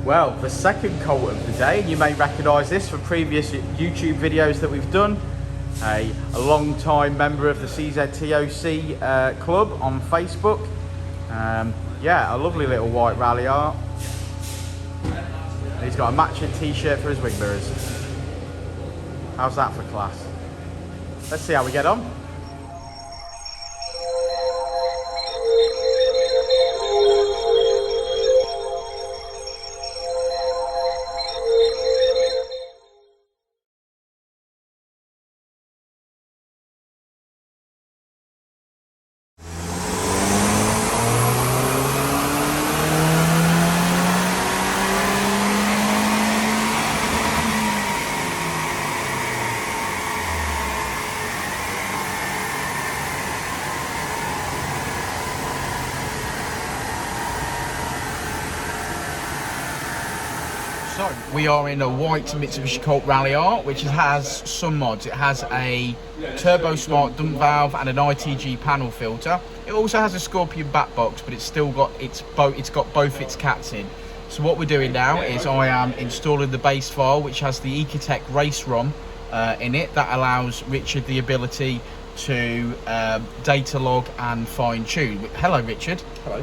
Well, the second Colt of the day, you may recognise this from previous YouTube videos that we've done. A long-time member of the CZTOC club on Facebook. Yeah, a lovely little white Ralliart. He's got a matching t-shirt for his wing mirrors. How's that for class? Let's see how we get on. So, we are in a white Mitsubishi Colt Ralliart, which has some mods. It has a Turbosmart dump valve and an ITG panel filter. It also has a Scorpion back box, but it's still got it's got both its cats in. So what we're doing now is I am installing the base file, which has the Ecutek race ROM in it. That allows Richard the ability to data log and fine tune. Hello, Richard. Hello.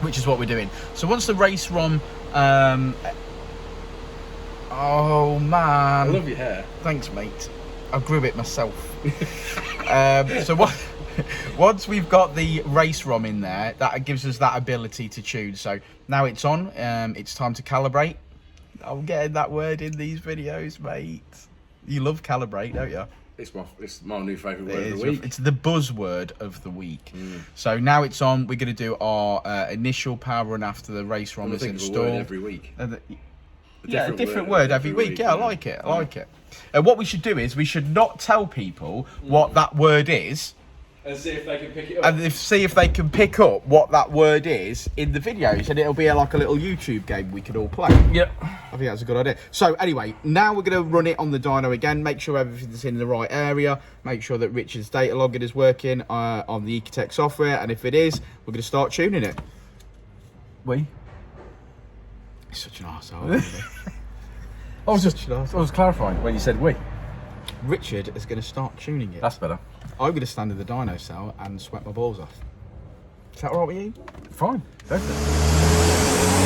Which is what we're doing. So once the race ROM oh man, I love your hair. Thanks, mate. I grew it myself. So once we've got the race ROM in there, that gives us that ability to tune. So now it's on. It's time to calibrate. I'm getting that word in these videos, mate. You love calibrate, don't you? It's my new favourite word of the week. It's the buzzword of the week. So now it's on. We're going to do our initial power run after the race ROM is installed. Every week. A different word every week. Yeah, I like it. I like it. And what we should do is we should not tell people what that word is, and see if they can pick it up. and see if they can pick up what that word is in the videos, and it'll be like a little YouTube game we could all play. Yep. I think that's a good idea. So anyway, now we're going to run it on the dyno again. Make sure everything's in the right area. Make sure that Richard's data logger is working on the Ecutek software, and if it is, we're going to start tuning it. He's such an arsehole, isn't he? I was clarifying when you said we. Richard is going to start tuning it. That's better. I'm going to stand in the dyno cell and sweat my balls off. Is that all right with you? Fine. Go for it.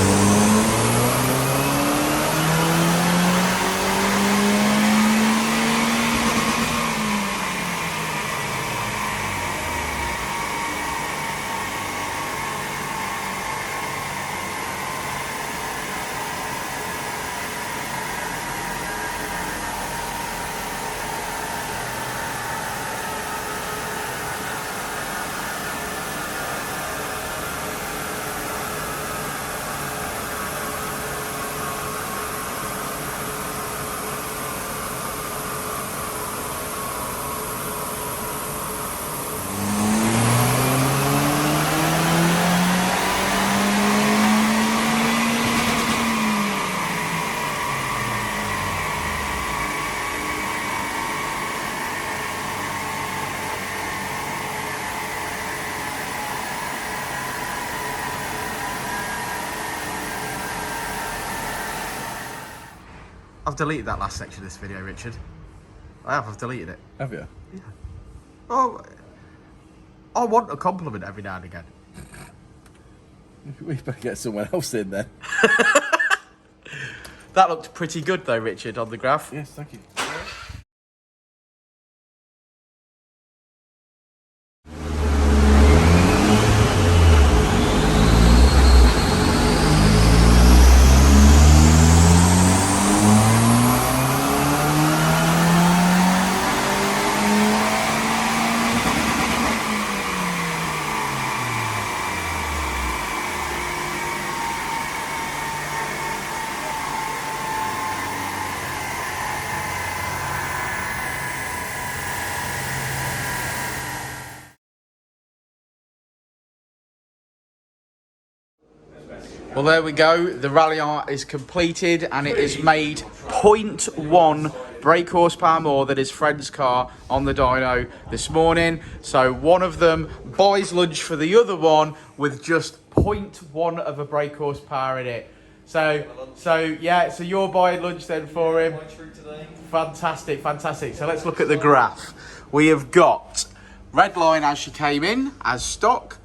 I've deleted that last section of this video, Richard. I've deleted it. Have you? Yeah. Oh, I want a compliment every now and again. We better get someone else in then. That looked pretty good though, Richard, on the graph. Yes, thank you. Well, there we go. The Ralliart is completed and it is made 0.1 brake horsepower more than his friend's car on the dyno this morning. So one of them buys lunch for the other one with just 0.1 of a brake horsepower in it. So yeah, so you're buying lunch then for him. Fantastic. So let's look at the graph. We have got red line as she came in as stock.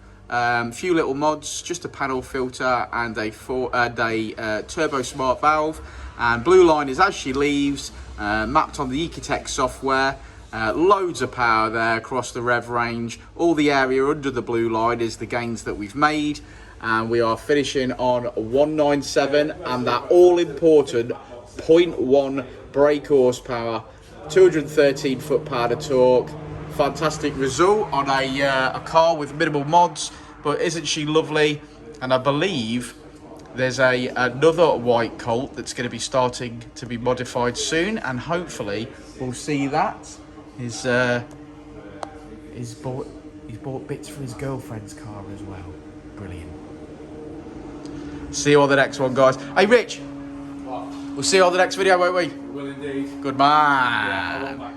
Few little mods, just a panel filter and a Turbosmart valve. And blue line is as she leaves, mapped on the Ecutek software. Loads of power there across the rev range. All the area under the blue line is the gains that we've made. And we are finishing on 197 and that all important 0.1 brake horsepower, 213 foot-power of torque. Fantastic result on a car with minimal mods, but isn't she lovely? And I believe there's another white Colt that's going to be starting to be modified soon, and hopefully we'll see that. He's bought bits for his girlfriend's car as well. Brilliant. See you on the next one, guys. Hey, Rich. What? We'll see you on the next video, won't we? We will indeed. Good man. Yeah,